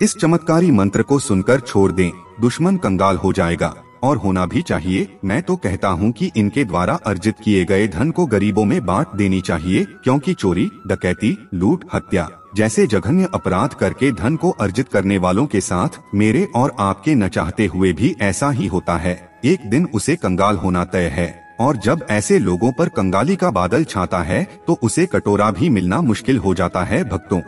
इस चमत्कारी मंत्र को सुनकर छोड़ दें, दुश्मन कंगाल हो जाएगा। और होना भी चाहिए। मैं तो कहता हूँ कि इनके द्वारा अर्जित किए गए धन को गरीबों में बांट देनी चाहिए, क्योंकि चोरी, डकैती, लूट, हत्या जैसे जघन्य अपराध करके धन को अर्जित करने वालों के साथ मेरे और आपके न चाहते हुए भी ऐसा ही होता है। एक दिन उसे कंगाल होना तय है, और जब ऐसे लोगों पर कंगाली का बादल छाता है तो उसे कटोरा भी मिलना मुश्किल हो जाता है भक्तों,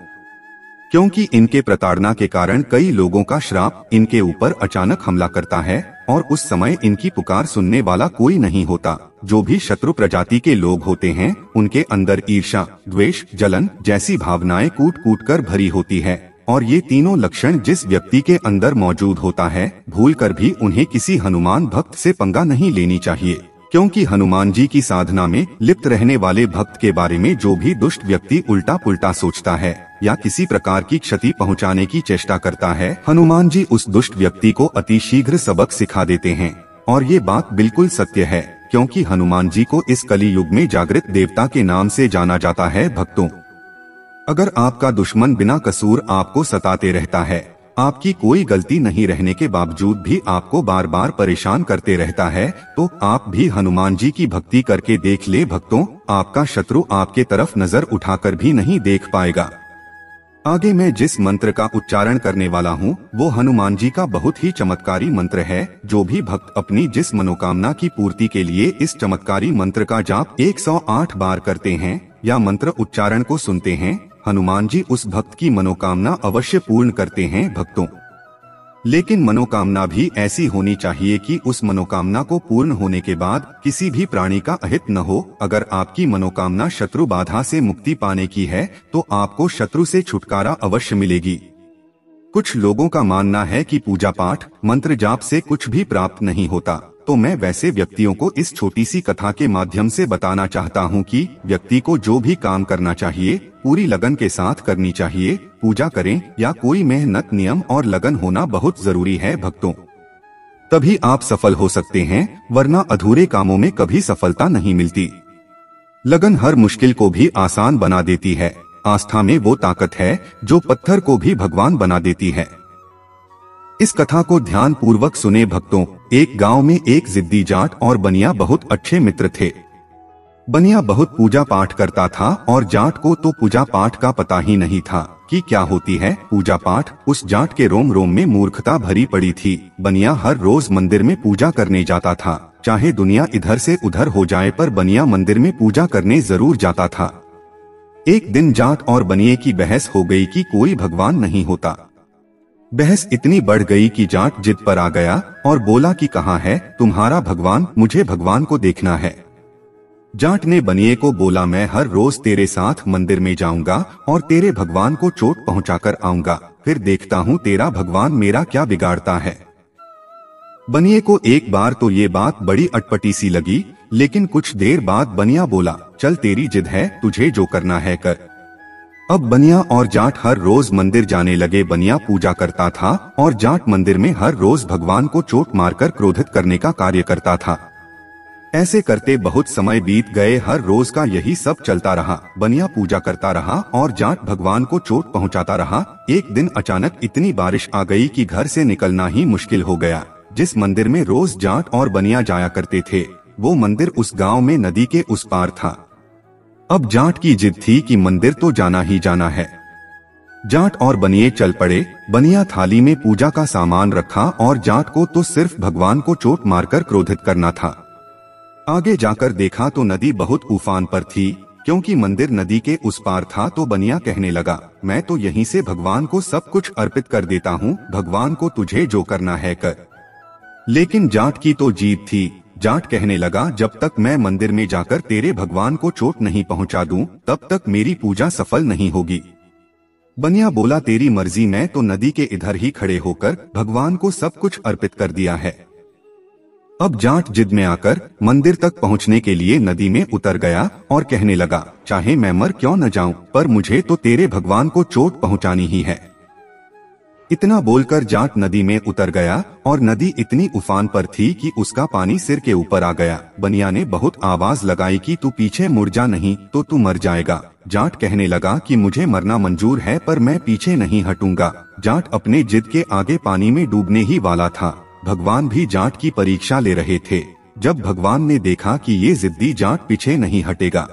क्योंकि इनके प्रताड़ना के कारण कई लोगों का श्राप इनके ऊपर अचानक हमला करता है और उस समय इनकी पुकार सुनने वाला कोई नहीं होता। जो भी शत्रु प्रजाति के लोग होते हैं उनके अंदर ईर्ष्या, द्वेष, जलन जैसी भावनाएं कूट कूट कर भरी होती है, और ये तीनों लक्षण जिस व्यक्ति के अंदर मौजूद होता है, भूलकर भी उन्हें किसी हनुमान भक्त से पंगा नहीं लेनी चाहिए, क्योंकि हनुमान जी की साधना में लिप्त रहने वाले भक्त के बारे में जो भी दुष्ट व्यक्ति उल्टा पुल्टा सोचता है या किसी प्रकार की क्षति पहुंचाने की चेष्टा करता है, हनुमान जी उस दुष्ट व्यक्ति को अति शीघ्र सबक सिखा देते हैं। और ये बात बिल्कुल सत्य है, क्योंकि हनुमान जी को इस कली युग में जागृत देवता के नाम से जाना जाता है। भक्तों, अगर आपका दुश्मन बिना कसूर आपको सताते रहता है, आपकी कोई गलती नहीं रहने के बावजूद भी आपको बार बार परेशान करते रहता है, तो आप भी हनुमान जी की भक्ति करके देख ले भक्तों, आपका शत्रु आपके तरफ नजर उठाकर भी नहीं देख पाएगा। आगे मैं जिस मंत्र का उच्चारण करने वाला हूँ वो हनुमान जी का बहुत ही चमत्कारी मंत्र है। जो भी भक्त अपनी जिस मनोकामना की पूर्ति के लिए इस चमत्कारी मंत्र का जाप 108 बार करते हैं या मंत्र उच्चारण को सुनते हैं, हनुमान जी उस भक्त की मनोकामना अवश्य पूर्ण करते हैं भक्तों। लेकिन मनोकामना भी ऐसी होनी चाहिए कि उस मनोकामना को पूर्ण होने के बाद किसी भी प्राणी का अहित न हो। अगर आपकी मनोकामना शत्रु बाधा से मुक्ति पाने की है तो आपको शत्रु से छुटकारा अवश्य मिलेगी। कुछ लोगों का मानना है कि पूजा पाठ, मंत्र जाप से कुछ भी प्राप्त नहीं होता, तो मैं वैसे व्यक्तियों को इस छोटी सी कथा के माध्यम से बताना चाहता हूँ कि व्यक्ति को जो भी काम करना चाहिए पूरी लगन के साथ करनी चाहिए। पूजा करें या कोई मेहनत, नियम और लगन होना बहुत जरूरी है भक्तों, तभी आप सफल हो सकते हैं, वरना अधूरे कामों में कभी सफलता नहीं मिलती। लगन हर मुश्किल को भी आसान बना देती है। आस्था में वो ताकत है जो पत्थर को भी भगवान बना देती है। इस कथा को ध्यान पूर्वक सुने भक्तों। एक गांव में एक जिद्दी जाट और बनिया बहुत अच्छे मित्र थे। बनिया बहुत पूजा पाठ करता था और जाट को तो पूजा पाठ का पता ही नहीं था कि क्या होती है पूजा पाठ। उस जाट के रोम रोम में मूर्खता भरी पड़ी थी। बनिया हर रोज मंदिर में पूजा करने जाता था, चाहे दुनिया इधर से उधर हो जाए, पर बनिया मंदिर में पूजा करने जरूर जाता था। एक दिन जाट और बनिए की बहस हो गई कि कोई भगवान नहीं होता। बहस इतनी बढ़ गई कि जाट जिद पर आ गया और बोला कि कहाँ है तुम्हारा भगवान, मुझे भगवान को देखना है। जाट ने बनिए को बोला, मैं हर रोज तेरे साथ मंदिर में जाऊंगा और तेरे भगवान को चोट पहुंचाकर आऊंगा, फिर देखता हूँ तेरा भगवान मेरा क्या बिगाड़ता है। बनिए को एक बार तो ये बात बड़ी अटपटी सी लगी, लेकिन कुछ देर बाद बनिया बोला, चल तेरी जिद है, तुझे जो करना है कर। अब बनिया और जाट हर रोज मंदिर जाने लगे। बनिया पूजा करता था और जाट मंदिर में हर रोज भगवान को चोट मारकर क्रोधित करने का कार्य करता था। ऐसे करते बहुत समय बीत गए। हर रोज का यही सब चलता रहा। बनिया पूजा करता रहा और जाट भगवान को चोट पहुंचाता रहा। एक दिन अचानक इतनी बारिश आ गई कि घर से निकलना ही मुश्किल हो गया। जिस मंदिर में रोज जाट और बनिया जाया करते थे वो मंदिर उस गांव में नदी के उस पार था। अब जाट की जिद थी कि मंदिर तो जाना ही जाना है। जाट और बनिए चल पड़े। बनिया थाली में पूजा का सामान रखा और जाट को तो सिर्फ भगवान को चोट मारकर क्रोधित करना था। आगे जाकर देखा तो नदी बहुत उफान पर थी, क्योंकि मंदिर नदी के उस पार था। तो बनिया कहने लगा, मैं तो यहीं से भगवान को सब कुछ अर्पित कर देता हूँ, भगवान को तुझे जो करना है कर। लेकिन जाट की तो जीत थी। जाट कहने लगा, जब तक मैं मंदिर में जाकर तेरे भगवान को चोट नहीं पहुंचा दूं, तब तक मेरी पूजा सफल नहीं होगी। बनिया बोला, तेरी मर्जी, मैं तो नदी के इधर ही खड़े होकर भगवान को सब कुछ अर्पित कर दिया है। अब जाट जिद में आकर मंदिर तक पहुंचने के लिए नदी में उतर गया और कहने लगा, चाहे मैं मर क्यों न जाऊं, पर मुझे तो तेरे भगवान को चोट पहुंचानी ही है। इतना बोलकर जाट नदी में उतर गया और नदी इतनी उफान पर थी कि उसका पानी सिर के ऊपर आ गया। बनिया ने बहुत आवाज लगाई कि तू पीछे मुड़ जा, नहीं तो तू मर जाएगा। जाट कहने लगा कि मुझे मरना मंजूर है पर मैं पीछे नहीं हटूंगा। जाट अपने जिद के आगे पानी में डूबने ही वाला था। भगवान भी जाट की परीक्षा ले रहे थे। जब भगवान ने देखा कि ये जिद्दी जाट पीछे नहीं हटेगा,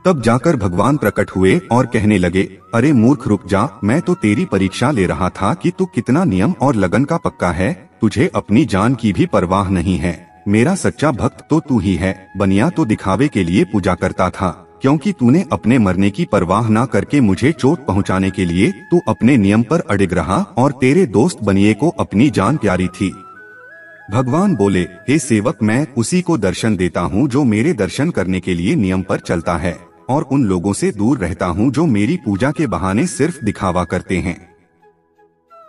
तब जाकर भगवान प्रकट हुए और कहने लगे, अरे मूर्ख रुक जा, मैं तो तेरी परीक्षा ले रहा था कि तू कितना नियम और लगन का पक्का है। तुझे अपनी जान की भी परवाह नहीं है। मेरा सच्चा भक्त तो तू ही है। बनिया तो दिखावे के लिए पूजा करता था, क्योंकि तूने अपने मरने की परवाह न करके मुझे चोट पहुंचाने के लिए तू अपने नियम पर अड़िग रहा और तेरे दोस्त बनिए को अपनी जान प्यारी थी। भगवान बोले, हे सेवक, मैं उसी को दर्शन देता हूँ जो मेरे दर्शन करने के लिए नियम पर चलता है, और उन लोगों से दूर रहता हूँ जो मेरी पूजा के बहाने सिर्फ दिखावा करते हैं।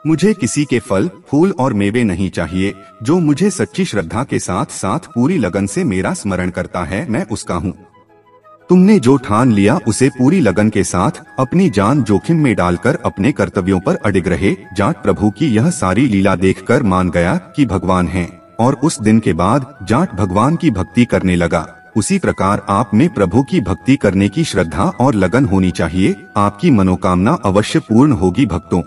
मुझे किसी के फल, फूल और मेवे नहीं चाहिए। जो मुझे सच्ची श्रद्धा के साथ साथ पूरी लगन से मेरा स्मरण करता है, मैं उसका हूँ। तुमने जो ठान लिया उसे पूरी लगन के साथ अपनी जान जोखिम में डालकर अपने कर्तव्यों पर अडिग रहे। जाट प्रभु की यह सारी लीला देखकर मान गया कि भगवान हैं, और उस दिन के बाद जाट भगवान की भक्ति करने लगा। उसी प्रकार आप में प्रभु की भक्ति करने की श्रद्धा और लगन होनी चाहिए। आपकी मनोकामना अवश्य पूर्ण होगी। भक्तों,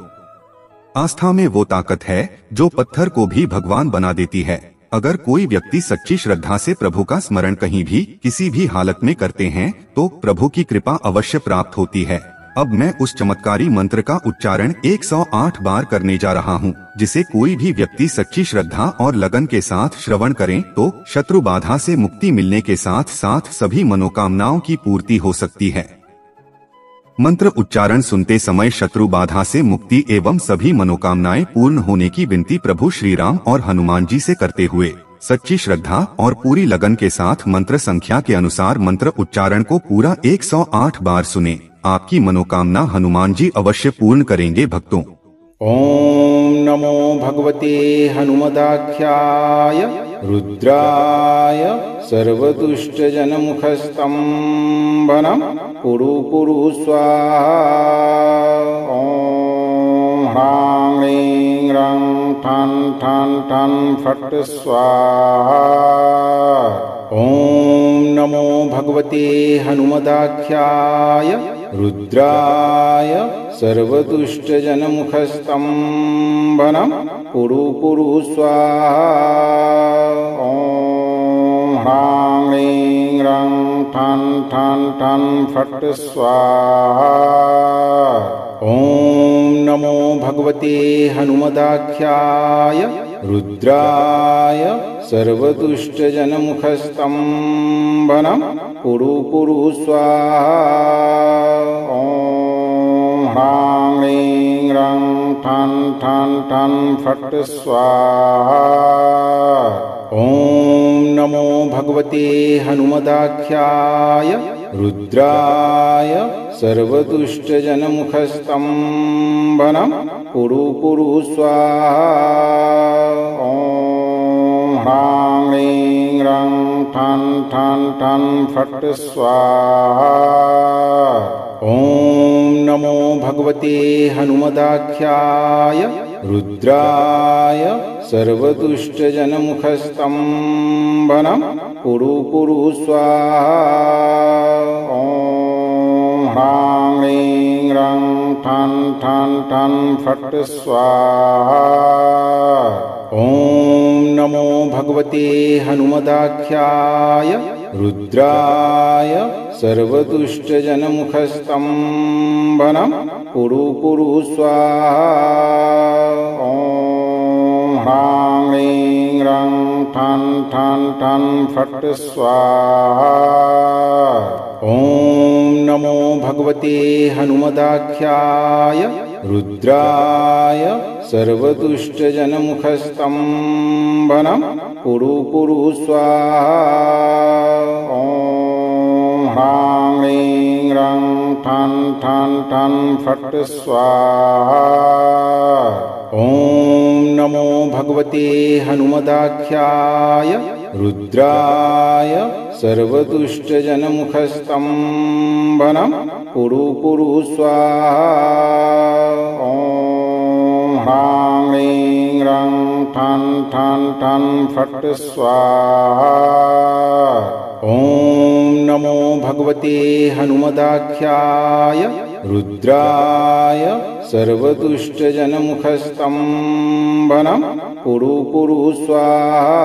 आस्था में वो ताकत है जो पत्थर को भी भगवान बना देती है। अगर कोई व्यक्ति सच्ची श्रद्धा से प्रभु का स्मरण कहीं भी किसी भी हालत में करते हैं तो प्रभु की कृपा अवश्य प्राप्त होती है। अब मैं उस चमत्कारी मंत्र का उच्चारण 108 बार करने जा रहा हूँ, जिसे कोई भी व्यक्ति सच्ची श्रद्धा और लगन के साथ श्रवण करें तो शत्रु बाधा से मुक्ति मिलने के साथ साथ सभी मनोकामनाओं की पूर्ति हो सकती है। मंत्र उच्चारण सुनते समय शत्रु बाधा से मुक्ति एवं सभी मनोकामनाएं पूर्ण होने की विनती प्रभु श्री राम और हनुमान जी से करते हुए सच्ची श्रद्धा और पूरी लगन के साथ मंत्र संख्या के अनुसार मंत्र उच्चारण को पूरा 108 बार सुने। आपकी मनोकामना हनुमान जी अवश्य पूर्ण करेंगे। भक्तों, ओम नमो भगवते हनुमदाख्याय रुद्राय सर्वदुष्टजनमुखस्तम्भनं कुरु कुरु स्वाहा। ओम ह्रां ह्रीं ह्रं ठन् ठन् ठन् फट् स्वाहा। ओम नमो भगवते हनुमदाख्याय रुद्राय सर्वदुष्टजनमुखस्तम्भनं कुरु कुरु स्वाहा। ओम ह्रां ह्रीं ह्रं ठन् ठन् ठन् फट् स्वाहा। ओम नमो भगवते हनुमदाख्याय रुद्राय सर्वदुष्टजनमुखस्तम्भनं कुरु कुरु स्वाहा। ओम ह्रां ह्रीं ह्रं ठन् ठन् ठन् फट् स्वाहा। ओम नमो भगवते हनुमदाख्याय रुद्राय सर्वदुष्टजनमुखस्तम्भनं कुरु कुरु स्वाहा। ओम ह्रां ह्रीं ह्रं ठन् ठन् ठन् फट् स्वाहा। ओम नमो भगवते हनुमदाख्याय रुद्राय सर्वदुष्टजनमुखस्तम्भनं कुरु कुरु स्वाहा। ओम ह्रां ह्रीं ह्रं ठन् ठन् ठन् फट् स्वाहा। ओम नमो भगवते हनुमदाख्याय रुद्राय सर्वदुष्टजनमुखस्तम्भनं कुरु कुरु स्वाहा। ओम ह्रां ह्रीं ह्रं ठन् ठन् ठन् फट् स्वाहा। ओम नमो भगवते हनुमदाख्याय रुद्राय सर्वदुष्टजनमुखस्तम्भनं कुरु कुरु स्वाहा। ओम ह्रां ह्रीं ह्रं ठन् ठन् ठन् फट् स्वाहा। ओम नमो भगवते हनुमदाख्याय रुद्राय सर्वदुष्टजनमुखस्तम्भनं कुरु कुरु स्वाहा। ओम ह्रां ह्रीं रं ठन् ठन् ठन् फट् स्वाहा। ॐ नमो भगवते हनुमदाख्याय रुद्राय सर्वदुष्टजनमुखस्तम्भनं कुरु कुरु स्वाहा।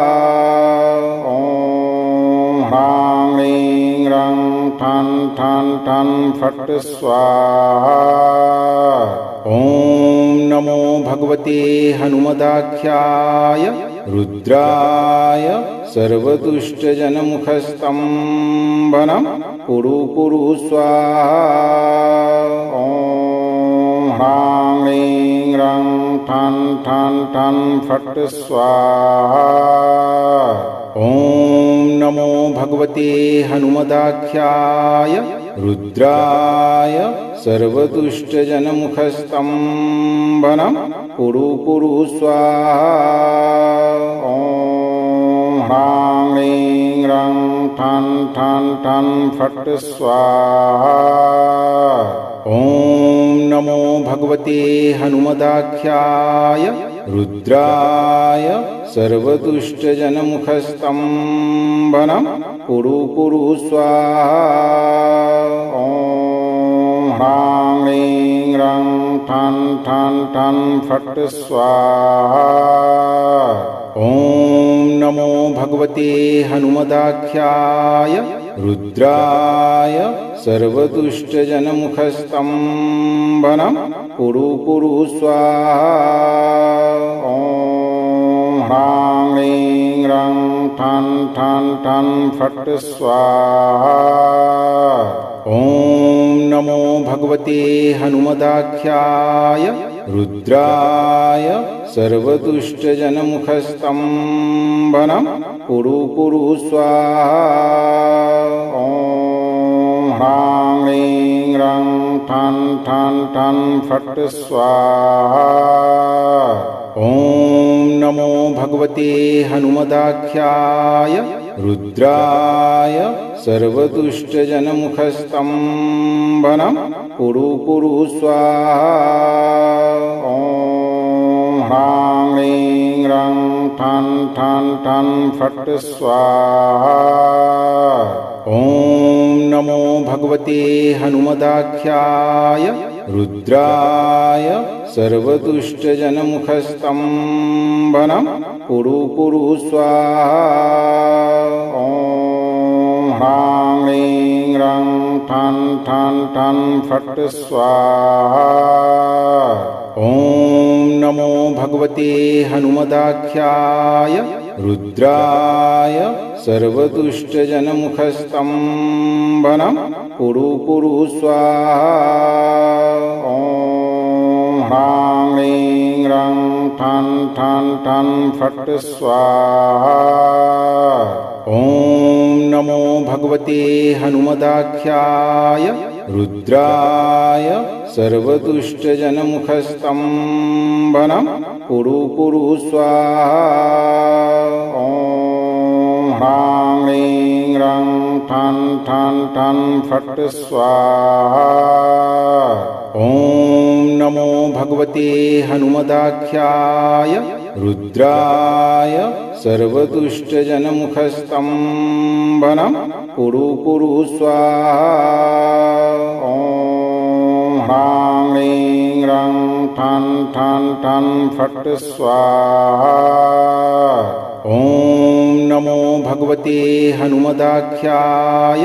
ॐ ह्रां ह्रीं रं ठन् ठन् ठन् फट् स्वाहा। ॐ नमो भगवते हनुमदाख्याय रुद्राय सर्वदुष्टजनमुखस्तम्भनं कुरु कुरु स्वाहा। ॐ ह्रां ह्रीं रं ठन् ठन् ठन् फट् स्वाहा। ॐ नमो भगवते हनुमदाख्याय रुद्राय सर्वदुष्टजनमुखस्तम्भनं कुरु कुरु स्वाहा। ॐ ह्रां ह्रीं रं ठन् ठन् ठन् फट् स्वाहा। ॐ नमो भगवते हनुमदाख्याय रुद्राय सर्वदुष्टजनमुखस्तम्भनं कुरु कुरु स्वाहा। ॐ ह्रां ह्रीं रं ठन् ठन् ठन् फट् स्वाहा। ॐ नमो भगवते हनुमदाख्याय रुद्राय सर्वदुष्टजनमुखस्तम्भनं कुरु कुरु स्वाहा। ॐ ह्रां ह्रीं रं ठन् ठन् ठन् फट् स्वाहा। ॐ नमो भगवते हनुमदाख्याय रुद्राय सर्वदुष्टजनमुखस्तम्भनं कुरु कुरु स्वाहा। ॐ ह्रां ह्रीं रं ठन् ठन् ठन् फट् स्वाहा। ॐ नमो भगवते हनुमदाख्याय रुद्राय सर्वदुष्टजनमुखस्तम्भनं कुरु कुरु स्वाहा। ॐ ह्रां ह्रीं रं ठन् ठन् ठन् फट् स्वाहा। ॐ नमो भगवते हनुमदाख्याय रुद्राय सर्वदुष्टजनमुखस्तम्भनं कुरु कुरु स्वाहा। ॐ ह्रां ह्रीं रं ठन् ठन् ठन् फट् स्वाहा। ॐ नमो भगवते हनुमदाख्याय रुद्राय सर्वदुष्टजनमुखस्तम्भनं कुरु कुरु स्वाहा। ॐ ह्रां ह्रीं रं ठन् ठन् ठन् फट् स्वाहा। ॐ नमो भगवते हनुमदाख्याय रुद्राय सर्वदुष्टजनमुखस्तम्भनं कुरु कुरु स्वाहा। ॐ ह्रां ह्रीं रं ठन् ठन् ठन् फट् स्वाहा। ॐ नमो भगवते हनुमदाख्याय रुद्राय सर्वदुष्टजनमुखस्तम्भनं कुरु कुरु स्वाहा। ॐ ह्रां ह्रीं रं ठन् ठन् ठन् फट् स्वाहा। ॐ नमो भगवते हनुमदाख्याय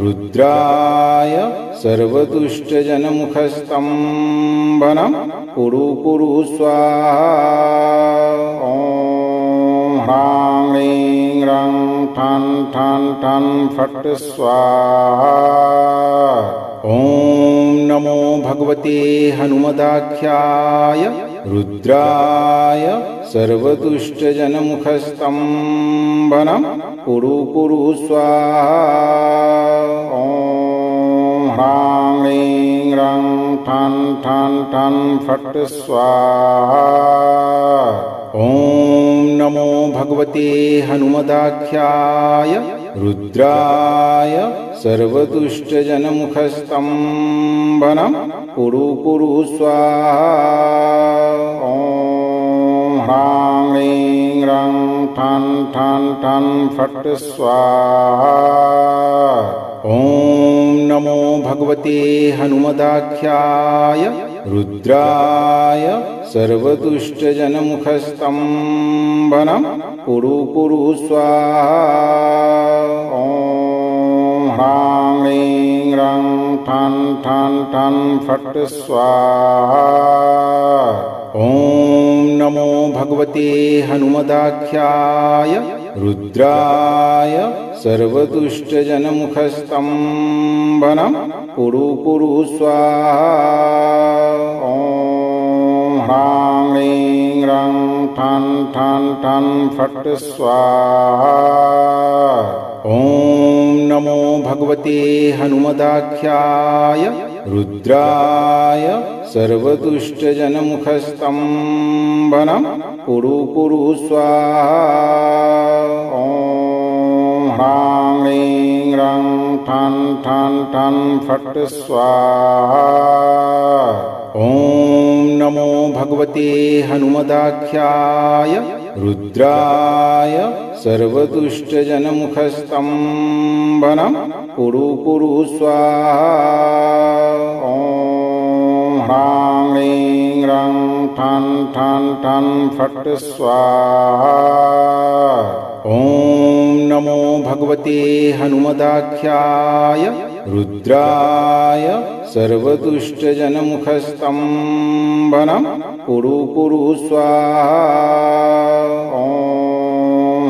रुद्राय सर्वदुष्टजनमुखस्तम्भनं कुरु कुरु स्वाहा। ॐ ह्रां ह्रीं रं ठन् ठन् ठन् फट् स्वाहा। ॐ नमो भगवते हनुमदाख्याय रुद्राय सर्वदुष्टजनमुखस्तम्भनं कुरु कुरु स्वाहा। ॐ ह्रां ह्रीं रं ठन् ठन् ठन् फट् स्वाहा। ॐ नमो भगवते हनुमदाख्याय रुद्राय सर्वदुष्टजनमुखस्तम्भनं कुरु कुरु स्वाहा। ॐ ठन् ठन् फट् स्वाहा। ॐ नमो भगवते हनुमदाख्याय रुद्राय सर्वदुष्टजनमुखस्तम्भनं कुरु कुरु स्वाहा। ॐ ह्रां ह्रीं रं ठन् ठन् ठन् फट् स्वाहा। ॐ नमो भगवते हनुमदाख्याय रुद्राय सर्वदुष्टजनमुखस्तम्भनं कुरु कुरु स्वाहा। ॐ ह्रां ह्रीं रं ठन् ठन् ठन् फट् स्वाहा। ॐ नमो भगवते हनुमदाख्याय रुद्राय सर्वदुष्टजनमुखस्तम्भनं कुरु कुरु स्वाहा। ॐ ह्रां ह्रीं रं ठन् ठन् ठन् फट् स्वाहा। ॐ नमो भगवते हनुमदाख्याय रुद्राय सर्वदुष्टजनमुखस्तम्भनं कुरु कुरु स्वाहा। ॐ ह्रां ह्रीं रं ठन् ठन् ठन् फट् स्वाहा। ॐ नमो भगवते हनुमदाख्याय रुद्राय सर्वदुष्टजनमुखस्तम्भनं कुरु कुरु स्वाहा। ॐ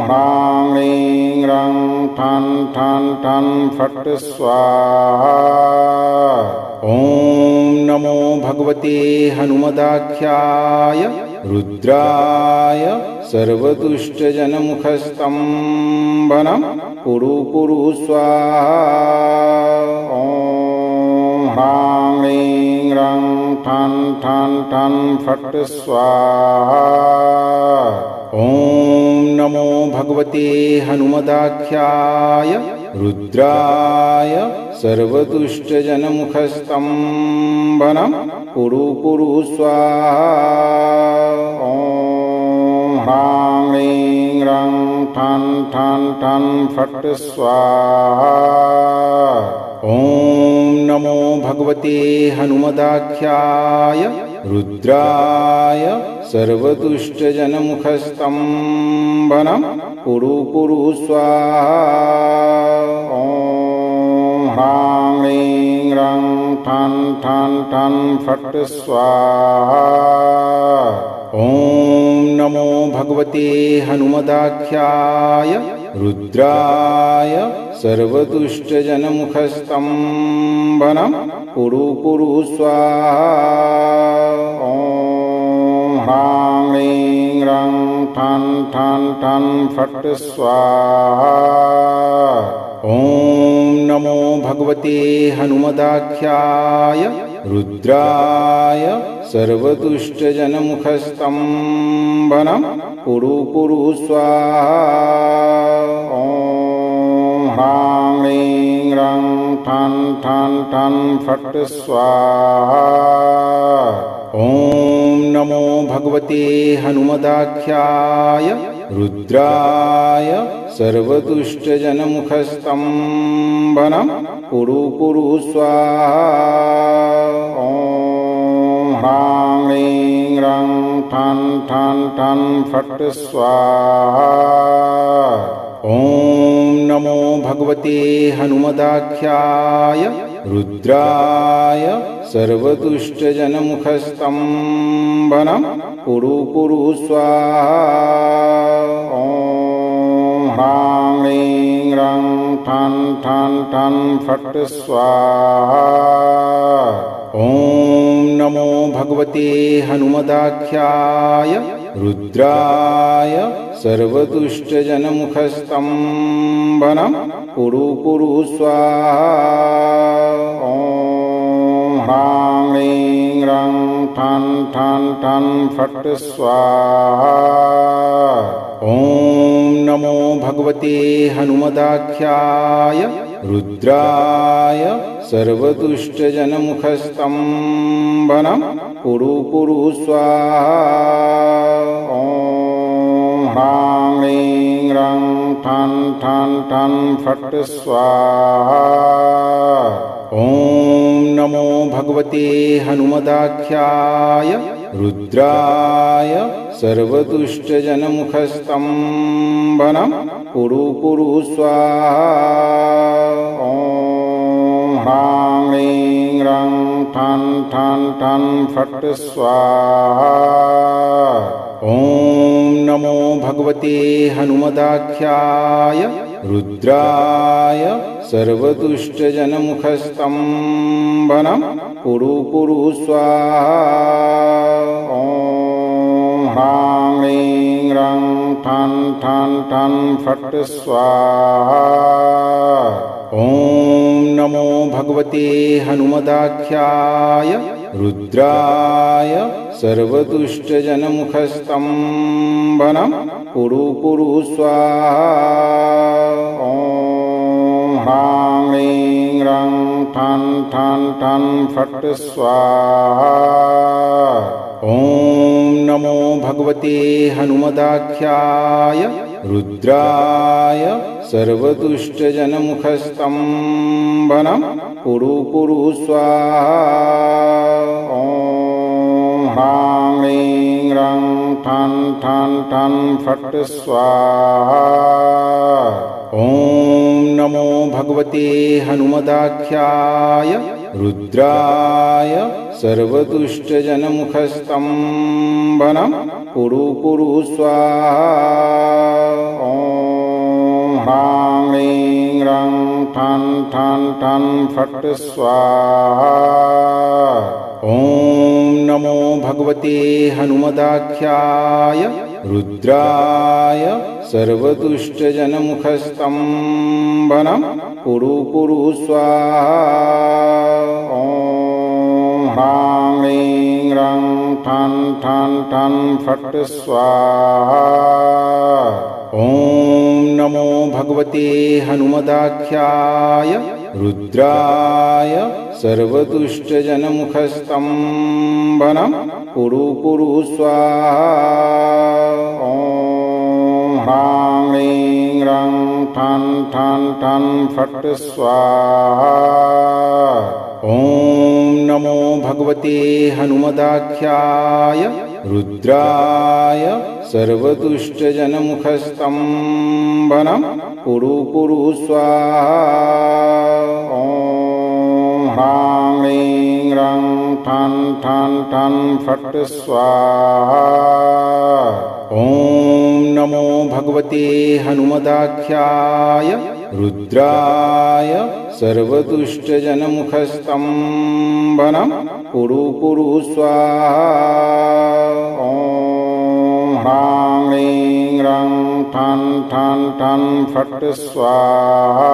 ह्रां ह्रीं रं ठन् ठन् ठन् फट् स्वाहा। ॐ नमो भगवते हनुमदाख्याय रुद्राय सर्वदुष्टजनमुखस्तम्भनं कुरु कुरु स्वाहा। ॐ ह्रां ह्रीं रं ठन् ठन् ठन् फट् स्वाहा। ॐ नमो भगवते हनुमदाख्याय रुद्राय सर्वदुष्टजनमुखस्तम्भनं कुरु कुरु स्वाहा। ॐ ह्रां ह्रीं रं ठन् ठन् ठन् फट् स्वाहा। ॐ नमो भगवते हनुमदाख्याय रुद्राय सर्वदुष्टजनमुखस्तम्भनं कुरु कुरु स्वाहा। ॐ ह्रां ह्रीं रं ठन् ठन् ठन् फट् स्वाहा। ॐ नमो भगवते हनुमदाख्याय रुद्राय सर्वदुष्टजनमुखस्तम्भनं कुरु कुरु स्वाहा। ॐ ह्रां ह्रीं रं ठन् ठन् ठन् फट् स्वाहा। ॐ नमो भगवते हनुमदाख्याय रुद्राय सर्वदुष्टजनमुखस्तम्भनं कुरु कुरु स्वाहा। ॐ ह्रां ह्रीं रं ठन् ठन् ठन् फट् स्वाहा। ॐ नमो भगवते हनुमदाख्याय रुद्राय सर्वदुष्टजनमुखस्तम्भनं कुरु कुरु स्वाहा। ॐ ह्रां ह्रीं रं ठन् ठन् ठन् फट् स्वाहा। ॐ नमो भगवते हनुमदाख्याय रुद्राय सर्वदुष्टजनमुखस्तम्भनं कुरु कुरु स्वाहा। ॐ ह्रां ह्रीं रं ठन् ठन् ठन् फट् स्वाहा। ॐ नमो भगवते हनुमदाख्याय रुद्राय सर्वदुष्टजनमुखस्तम्भनं कुरु कुरु स्वाहा। ॐ ह्रां ह्रीं रं ठन् ठन् ठन् फट् स्वाहा। ॐ नमो भगवते हनुमदाख्याय रुद्राय सर्वदुष्टजनमुखस्तम्भनं कुरु कुरु स्वाहा। ॐ ह्रां ह्रीं रं ठन फट स्वाहा। ओम नमो भगवते हनुमदाख्याय रुद्राय सर्वदुष्टजनमुखस्तम्भनं कुरु कुरु स्वाहा। ओम ह्रां ह्रीं रं ठन ठन फट स्वाहा। ओम नमो भगवते हनुमदाख्याय रुद्राय सर्वदुष्टजनमुखस्तम्भनं कुरु कुरु स्वाहा। ओम ह्रां ह्रीं रं ठन ठन फट स्वाहा। ओम नमो भगवते हनुमदाख्याय रुद्राय सर्वदुष्टजनमुखस्तम्भनं कुरु कुरु स्वाहा। ओम ह्रां ह्रीं रं ठन ठन फट स्वाहा। ओम नमो भगवते हनुमदाख्याय रुद्राय सर्वदुष्टजनमुखस्तम्भनं कुरु कुरु स्वाहा। ओम ह्रां ह्रीं रं ठन ठन फट स्वाहा। ओम नमो भगवते हनुमदाख्याय रुद्राय सर्वदुष्टजनमुखस्तम्भनं कुरु कुरु स्वाहा। ओम ह्रां ह्रीं रं ठन ठन फट स्वाहा। ओम नमो भगवते हनुमदाख्याय रुद्राय सर्वदुष्टजनमुखस्तम्भनं कुरु कुरु स्वाहा। ओम ह्रां ह्रीं रं ठन ठन फट स्वाहा। ओम नमो भगवते हनुमदाख्याय रुद्राय सर्वदुष्टजनमुखस्तम्भनं कुरु कुरु स्वाहा। ओम ह्रां ह्रीं रं ठन ठन फट स्वाहा। ओम नमो भगवते हनुमदाख्याय रुद्राय सर्वदुष्टजनमुखस्तम्भनं कुरु कुरु स्वाहा। ओम ह्रां ह्रीं रं ठन ठन फट स्वाहा। ओम नमो भगवते हनुमदाख्याय रुद्राय सर्वदुष्टजनमुखस्तम्भनं कुरु कुरु स्वाहा। ओम ह्रां ह्रीं रं ठन ठन फट स्वाहा।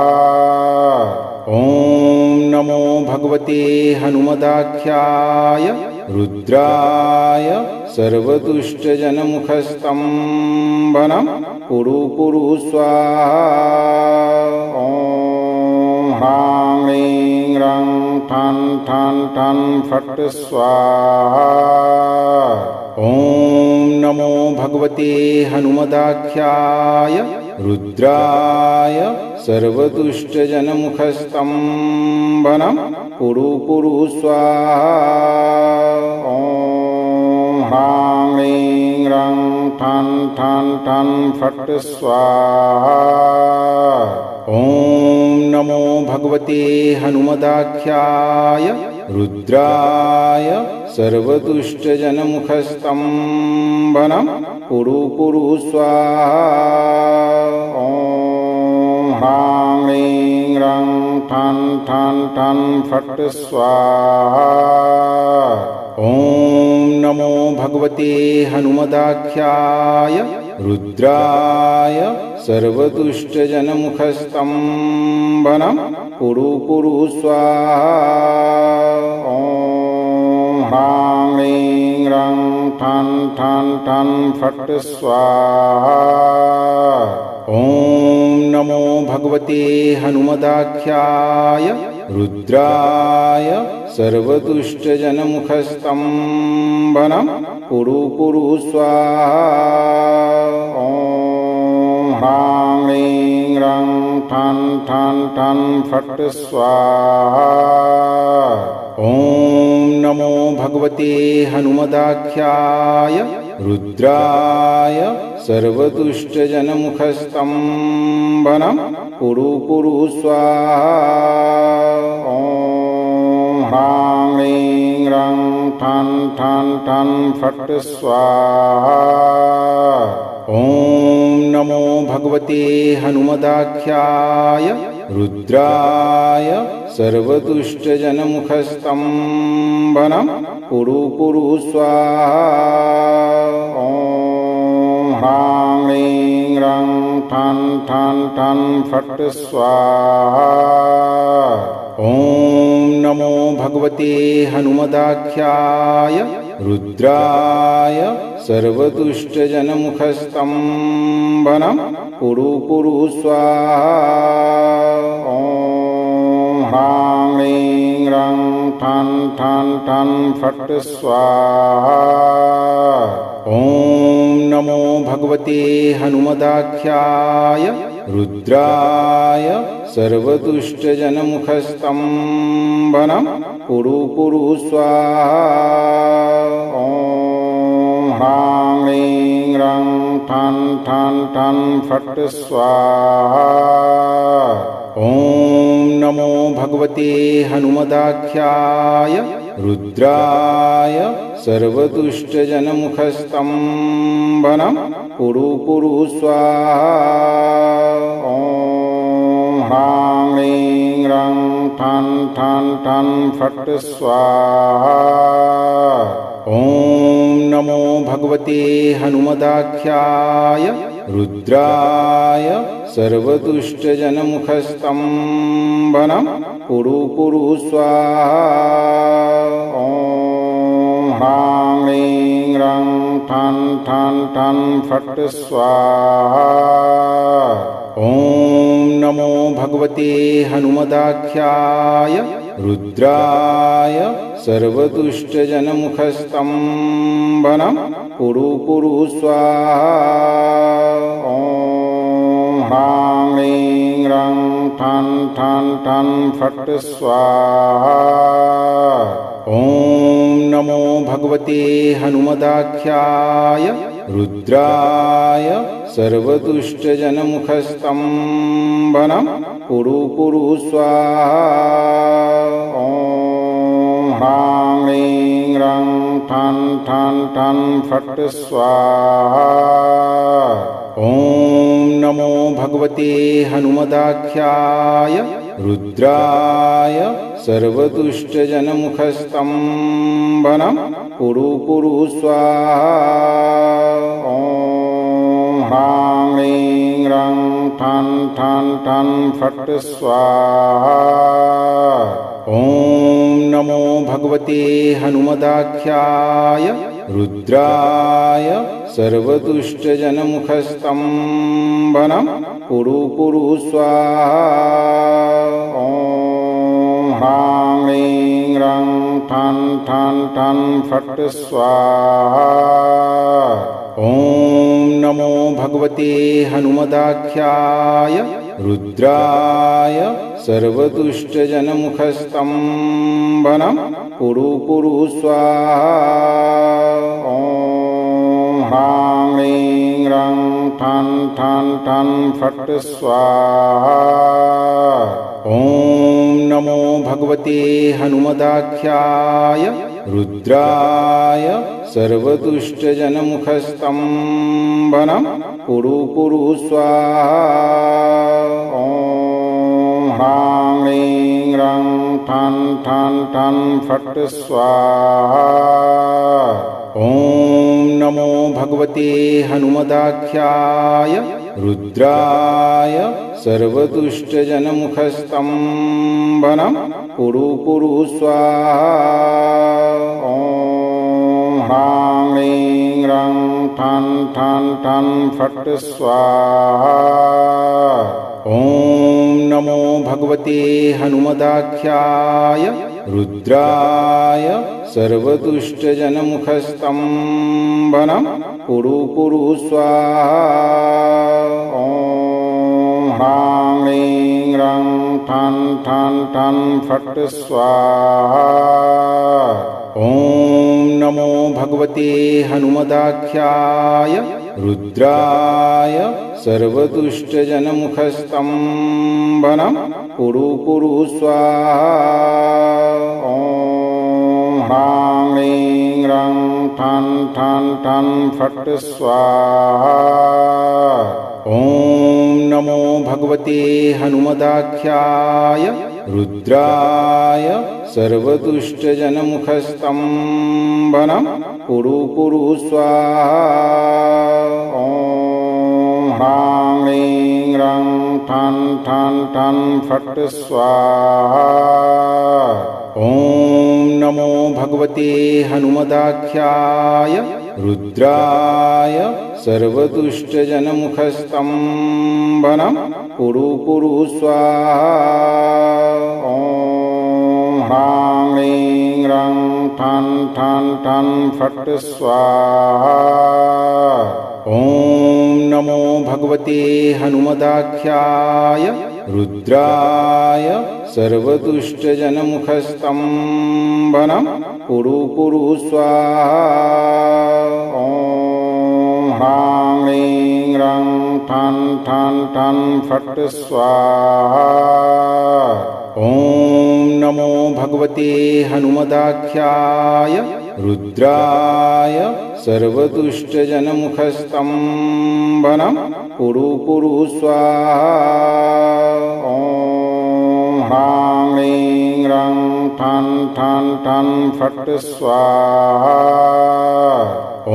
ओम नमो भगवते हनुमदाख्याय रुद्राय सर्वदुष्टजनमुखस्तम्भनं कुरु कुरु स्वाहा। ओम ह्रां ह्रीं रं ठन ठन फट स्वाहा। ओम नमो भगवते हनुमदाख्याय रुद्राय सर्वदुष्टजनमुखस्तम्भनं कुरु कुरु स्वाहा। ओम ह्रां ह्रीं रं ठन ठन फट स्वाहा। ओम नमो भगवते हनुमदाख्याय रुद्राय सर्वदुष्टजनमुखस्तम्भनं कुरु कुरु स्वाहा। ओम ह्रां ह्रीं रं ठन ठन फट स्वाहा। ओम नमो भगवते हनुमदाख्याय रुद्राय सर्वदुष्टजनमुखस्तम्भनं कुरु कुरु स्वाहा। ओम ह्रां ह्रीं रं ठन ठन फट स्वाहा। ओम नमो भगवते हनुमदाख्याय रुद्राय सर्वदुष्टजनमुखस्तम्भनं कुरु कुरु स्वाहा। ओम ह्रां ह्रीं रं ठन ठन ठन फट स्वाहा। ओम नमो भगवते हनुमदाख्याय रुद्राय सर्वदुष्टजनमुखस्तम्भनं कुरु कुरु स्वाहा। ओम ह्रां ह्रीं रं ठन ठन ठन फट स्वाहा। ओम नमो भगवते हनुमदाख्याय रुद्राय सर्वदुष्टजनमुखस्तम्भनं कुरु कुरु स्वाहा। ओम ह्रां ह्रीं रं ठन ठन ठन फट स्वाहा। ओम नमो भगवते हनुमदाख्याय रुद्राय सर्वदुष्टजनमुखस्तम्भनं कुरु कुरु स्वाहा। ओम ह्रां ह्रीं रं ठन ठन ठन फट स्वाहा। ओम नमो भगवते हनुमदाख्याय रुद्राय सर्वदुष्टजनमुखस्तम्भनं कुरु कुरु स्वाहा। ओम ह्रां ह्रीं रं ठन ठन ठन फट स्वाहा। ओम नमो भगवते हनुमदाख्याय रुद्राय सर्वदुष्टजनमुखस्तम्भनं कुरु कुरु स्वाहा। ओम ह्रां ह्रीं रं ठन ठन ठन फट स्वाहा। ओम नमो भगवते हनुमदाख्याय रुद्राय सर्वदुष्टजनमुखस्तम्भनं कुरु कुरु स्वाहा। ओम ह्रां ह्रीं रं ठन ठन ठन फट स्वाहा। ओम नमो भगवते हनुमदाख्याय रुद्राय सर्वदुष्टजनमुखस्तम्भनं कुरु कुरु स्वाहा। ओम ह्रां ह्रीं रं ठन ठन ठन फट स्वाहा। ओम नमो भगवते हनुमदाख्याय रुद्राय सर्वदुष्टजनमुखस्तम्भनं कुरु कुरु स्वाहा। ओम ह्रां ह्रीं रं ठन ठन ठन फट स्वाहा। ओम नमो भगवते हनुमदाख्याय रुद्राय सर्वदुष्टजनमुखस्तम्भनं कुरु कुरु स्वाहा। ओम ह्रां ह्रीं रं ठन ठन ठन फट स्वाहा। ओम नमो भगवते हनुमदाख्याय रुद्राय सर्वदुष्टजनमुखस्तम्भनं कुरु कुरु स्वाहा। ओम ह्रां ह्रीं रं ठन ठन ठन फट स्वाहा। ओम नमो भगवते हनुमदाख्याय रुद्राय सर्वदुष्टजनमुखस्तम्भनं कुरु कुरु स्वाहा। ओम ह्रां ह्रीं रं ठन ठन ठन फट स्वाहा। ओम नमो भगवते हनुमदाख्याय रुद्राय सर्वदुष्टजनमुखस्तम्भनं कुरु कुरु स्वाहा। ओम ह्रां ह्रीं रं ठन ठन ठन फट स्वाहा। ओम नमो भगवते हनुमदाख्याय रुद्राय सर्वदुष्टजनमुखस्तम्भनं कुरु कुरु स्वाहा। ओम ह्रां ह्रीं रं ठन ठन ठन फट स्वाहा। ओम नमो भगवते हनुमदाख्याय रुद्राय सर्वदुष्टजनमुखस्तम्भनं कुरु कुरु स्वाहा। ओम ह्रां ह्रीं रं ठं ठं ठं फट् स्वाहा। ॐ नमो भगवते हनुमदाख्याय रुद्राय सर्वदुष्टजनमुखस्तम्भनं कुरु कुरु स्वाहा। ॐ ह्रां ह्रीं रं ठं ठं ठं फट् स्वाहा। ॐ नमो भगवते हनुमदाख्याय रुद्राय सर्वदुष्टजनमुखस्तम्भनं कुरु कुरु स्वाहा। ॐ ह्रां ह्रीं रं ठं ठं ठं फट् स्वाहा। ॐ नमो भगवते हनुमदाख्याय रुद्राय सर्वदुष्टजनमुखस्तम्भनं कुरु कुरु स्वाहा। ॐ ह्रां ह्रीं रं ठं ठं ठं फट् स्वाहा। ॐ नमो भगवते हनुमदाख्याय रुद्राय सर्वदुष्टजनमुखस्तम्भनं कुरु कुरु स्वाहा। ॐ ह्रां ह्रीं रं ठं ठं ठं फट् स्वाहा। ॐ नमो भगवते हनुमदाख्याय रुद्राय सर्वदुष्टजनमुखस्तम्भनं कुरु कुरु स्वाहा। ॐ ह्रां ह्रीं रं ठं ठं ठं फट् स्वाहा। ॐ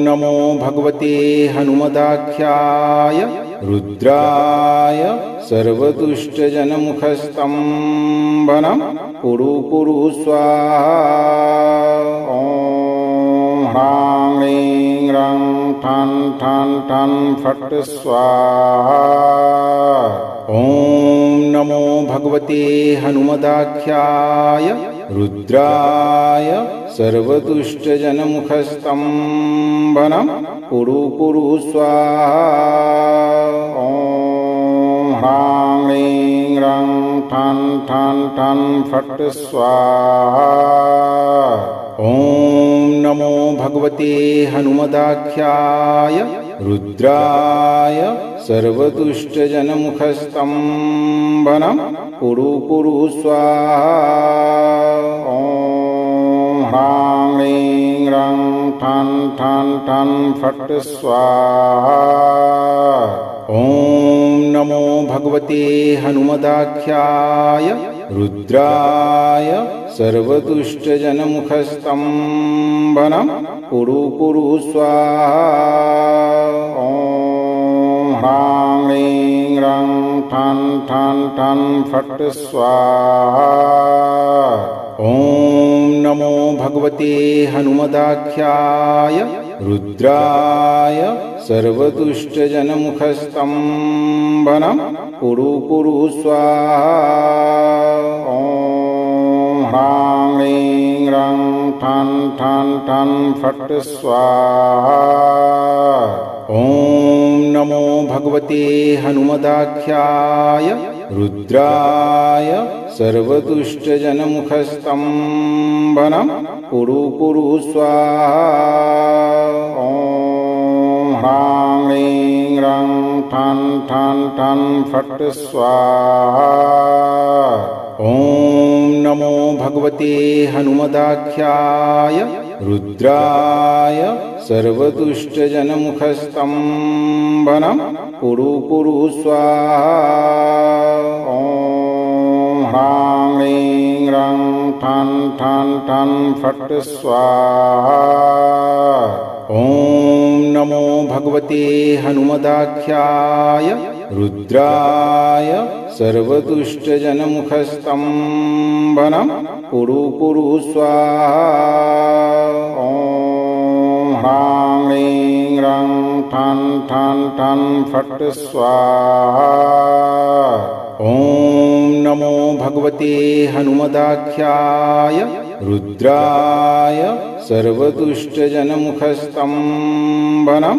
नमो भगवते हनुमदाख्याय रुद्राय सर्वदुष्टजनमुखस्तम्भनं कुरु कुरु स्वाहा। ॐ ह्रां ह्रीं रं ठं ठं ठं फट् स्वाहा। ॐ नमो भगवते हनुमदाख्याय रुद्राय सर्वदुष्टजनमुखस्तम्भनं कुरु कुरु स्वाहा। ॐ ह्रां ह्रीं रं ठं ठं ठं फट् स्वाहा। ॐ नमो भगवते हनुमदाख्याय रुद्राय सर्वदुष्टजनमुखस्तम्भनं कुरु कुरु स्वाहा। ॐ ह्रां ह्रीं रं ठं ठं ठं फट् स्वाहा। ॐ नमो भगवते हनुमदाख्याय रुद्राय सर्वदुष्टजनमुखस्तम्भनं कुरु कुरु स्वाहा। ॐ ह्रां ह्रीं रं ठं ठं ठं फट् स्वाहा। ॐ नमो भगवते हनुमदाख्याय रुद्राय सर्वदुष्टजनमुखस्तम्भनं कुरु कुरु स्वाहा। ॐ ह्रां ह्रीं रं ठं ठं ठं फट् स्वाहा। ॐ नमो भगवते हनुमदाख्याय रुद्राय सर्वदुष्टजनमुखस्तम्भनं कुरु कुरु स्वाहा। ॐ ह्रां ह्रीं रं ठं ठं ठं फट् स्वाहा। ॐ नमो भगवते हनुमदाख्याय रुद्राय सर्वदुष्टजनमुखस्तम्भनं कुरु कुरु स्वाहा। ॐ ह्रां ह्रीं रं ठं ठं ठं फट् स्वाहा। ॐ नमो भगवते हनुमदाख्याय रुद्राय सर्वदुष्टजनमुखस्तम्भनं कुरु कुरु स्वाहा। ॐ ह्रां ह्रीं रं ठं ठं ठं फट् स्वाहा। ॐ नमो भगवते हनुमदाख्याय रुद्राय सर्वदुष्टजनमुखस्तम्भनं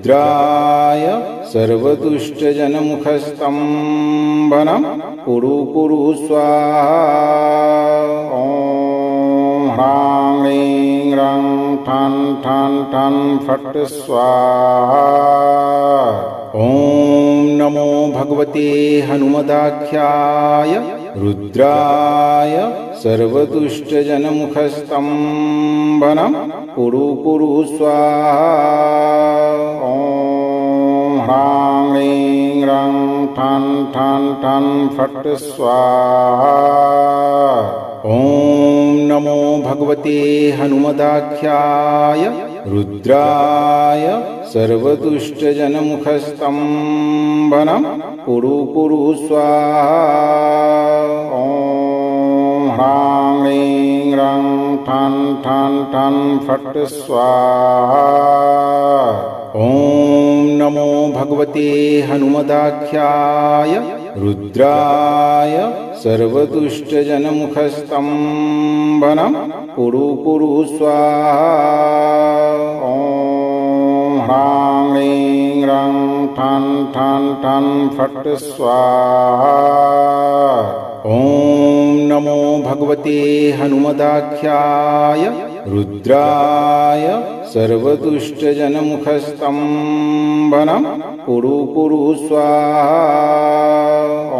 रुद्राय सर्वदुष्टजनमुखस्तम्भनं कुरु कुरु स्वाहा। ॐ ह्रां ह्रीं रं ठन् ठन् ठन् फट् स्वाहा। ॐ नमो भगवते हनुमदाख्याय रुद्राय सर्वदुष्टजनमुखस्तम्भनं कुरु कुरु स्वाहा। ॐ ह्रां ह्रीं रं ठन् ठन् ठन् फट् स्वाहा। ॐ नमो भगवते हनुमदाख्याय रुद्राय रुद्राय सर्वदुष्टजनमुखस्तम्भनं कुरु कुरु स्वाहा। ॐ ह्रां ह्रीं रं ठन् ठन् ठन् फट् स्वाहा। ॐ नमो भगवते हनुमदाख्याय रुद्राय सर्वदुष्टजनमुखस्तम्भनं कुरु कुरु स्वाहा। ॐ ह्रां ह्रीं रं ठन् ठन् ठन् फट् स्वाहा। ॐ नमो भगवते हनुमदाख्याय रुद्राय सर्वदुष्टजनमुखस्तम्भनं कुरु कुरु स्वाहा। ॐ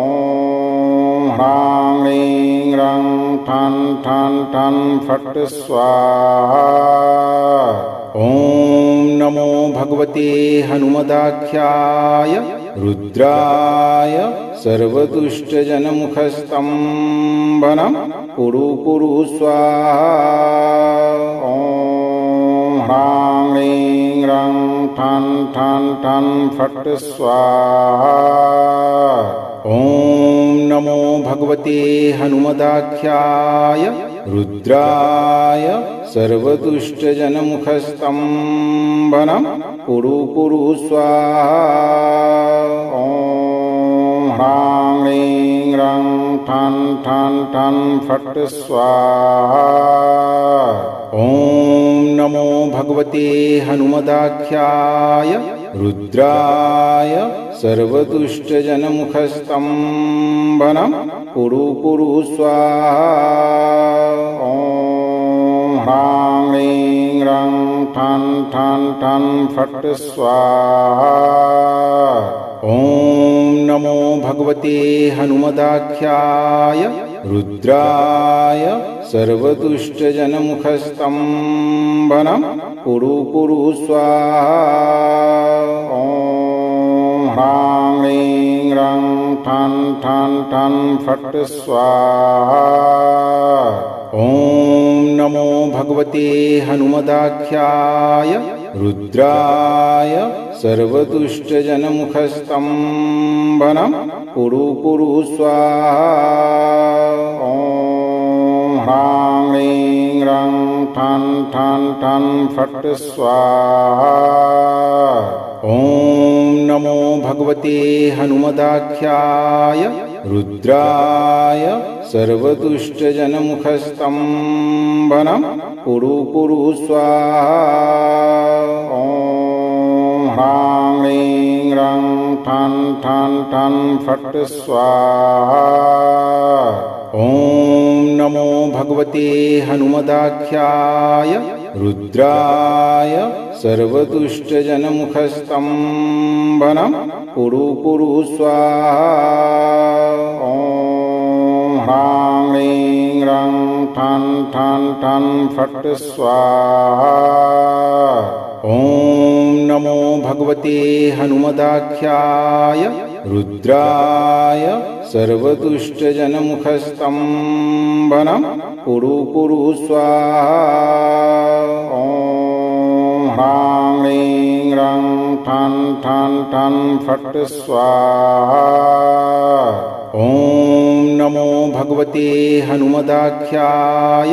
ह्रां ह्रीं रं ठन् ठन् ठन् फट् स्वाहा। ॐ नमो भगवते हनुमदाख्याय रुद्राय सर्वदुष्टजनमुखस्तम्भनं कुरु कुरु स्वाहा। ॐ ह्रां ह्रीं रं ठन् ठन् ठन् फट् स्वाहा। ॐ नमो भगवते हनुमदाख्याय रुद्राय सर्वदुष्टजनमुखस्तम्भनं कुरु कुरु स्वाहा। ॐ ह्रां ह्रीं रं ठन् ठन् ठन् फट् स्वाहा। ॐ नमो भगवते हनुमदाख्याय रुद्राय सर्वदुष्टजनमुखस्तम्भनं कुरु कुरु स्वाहा। ॐ ह्रां ह्रीं रं ठन् ठन् ठन् फट् स्वाहा। ॐ नमो भगवते हनुमदाख्याय रुद्राय सर्वदुष्टजनमुखस्तम्भनं कुरु कुरु स्वाहा। ॐ ह्रां ह्रीं रं ठन् ठन् ठन् फट् स्वाहा। ॐ नमो भगवते हनुमदाख्याय रुद्राय सर्वदुष्टजनमुखस्तम्भनं कुरु कुरु स्वाहा। ॐ ह्रां ह्रीं रं ठन् ठन् ठन् फट् स्वाहा। ॐ नमो भगवते हनुमदाख्याय रुद्राय सर्वदुष्टजनमुखस्तम्भनं कुरु कुरु स्वाहा। ॐ ह्रां ह्रीं रं ठन् ठन् ठन् फट् स्वाहा। ॐ नमो भगवते हनुमदाख्याय रुद्राय सर्वदुष्टजनमुखस्तम्भनं कुरु कुरु स्वाहा। ॐ ह्रां ह्रीं रं ठन् ठन् ठन् फट् स्वाहा। ॐ नमो भगवते हनुमदाख्याय रुद्राय सर्वदुष्टजनमुखस्तम्भनं कुरु कुरु स्वाहा। ॐ ह्रां ह्रीं रं ठन् ठन् ठन् फट् स्वाहा। ॐ नमो भगवते हनुमदाख्याय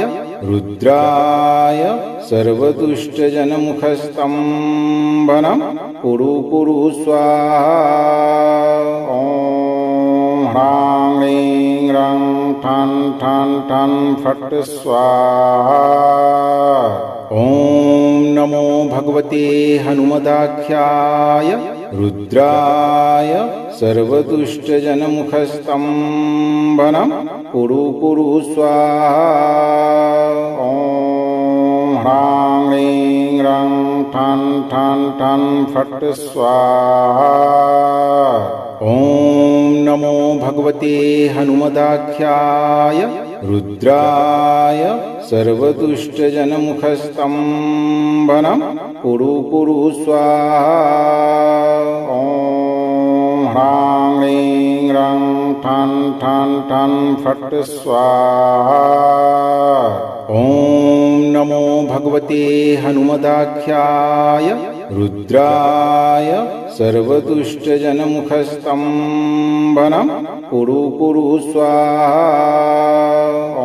रुद्राय सर्वदुष्टजनमुखस्तम्भनं कुरु कुरु स्वाहा। ॐ ह्रां ह्रीं रं ठन् ठन् ठन् फट् स्वाहा। ॐ नमो भगवते हनुमदाख्याय रुद्राय सर्वदुष्टजनमुखस्तम्भनं कुरु कुरु स्वाहा। ॐ ह्रां ह्रीं रं ठन् ठन् ठन् फट् स्वाहा। ॐ नमो भगवते हनुमदाख्याय रुद्राय सर्वदुष्टजनमुखस्तम्भनं कुरु कुरु स्वाहा। ॐ ह्रां ह्रीं रं ठन् ठन् ठन् फट् स्वाहा। ॐ नमो भगवते हनुमदाख्याय रुद्राय सर्वदुष्टजनमुखस्तम्भनं कुरु कुरु स्वाहा। ॐ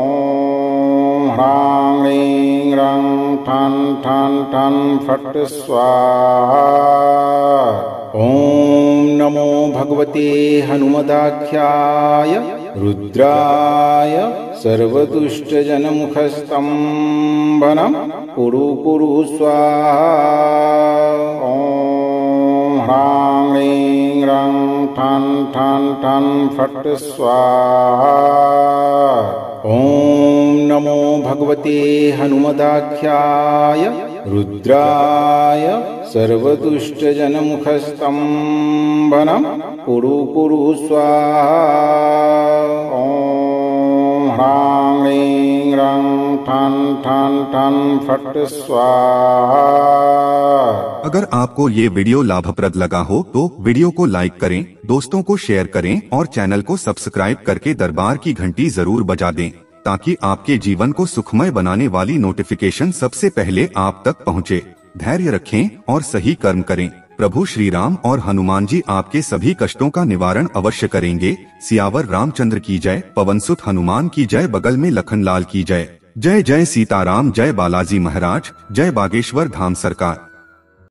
ह्रां ह्रीं ह्रं ठन् ठन् ठन् फट् स्वाहा। ॐ नमो भगवते हनुमदाख्याय रुद्राय सर्वदुष्टजनमुखस्तम्भनं कुरु कुरु स्वाहा। ॐ ह्रां ह्रीं ह्रं ठन् ठन् ठन् फट् स्वाहा। ॐ नमो भगवते हनुमदाख्याय रुद्राय सर्वदुष्टजनमुखस्तम्भनं कुरु कुरु स्वाहा। ॐ ह्रां ह्रीं ह्रं ठन् ठन् ठन् फट् स्वाहा। अगर आपको ये वीडियो लाभप्रद लगा हो तो वीडियो को लाइक करें, दोस्तों को शेयर करें और चैनल को सब्सक्राइब करके दरबार की घंटी जरूर बजा दें ताकि आपके जीवन को सुखमय बनाने वाली नोटिफिकेशन सबसे पहले आप तक पहुंचे। धैर्य रखें और सही कर्म करें। प्रभु श्री राम और हनुमान जी आपके सभी कष्टों का निवारण अवश्य करेंगे। सियावर रामचंद्र की जय, पवनसुत हनुमान की जय, बगल में लखनलाल की जय। जय जय सीताराम, जय बालाजी महाराज, जय बागेश्वर धाम सरकार।